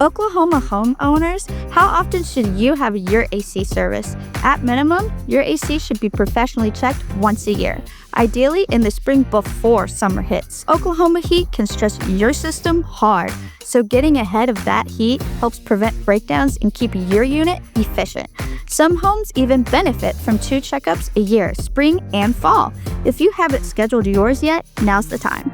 Oklahoma homeowners, how often should you have your AC serviced? At minimum, your AC should be professionally checked once a year, ideally in the spring before summer hits. Oklahoma heat can stress your system hard, so getting ahead of that heat helps prevent breakdowns and keep your unit efficient. Some homes even benefit from 2 checkups a year, spring and fall. If you haven't scheduled yours yet, now's the time.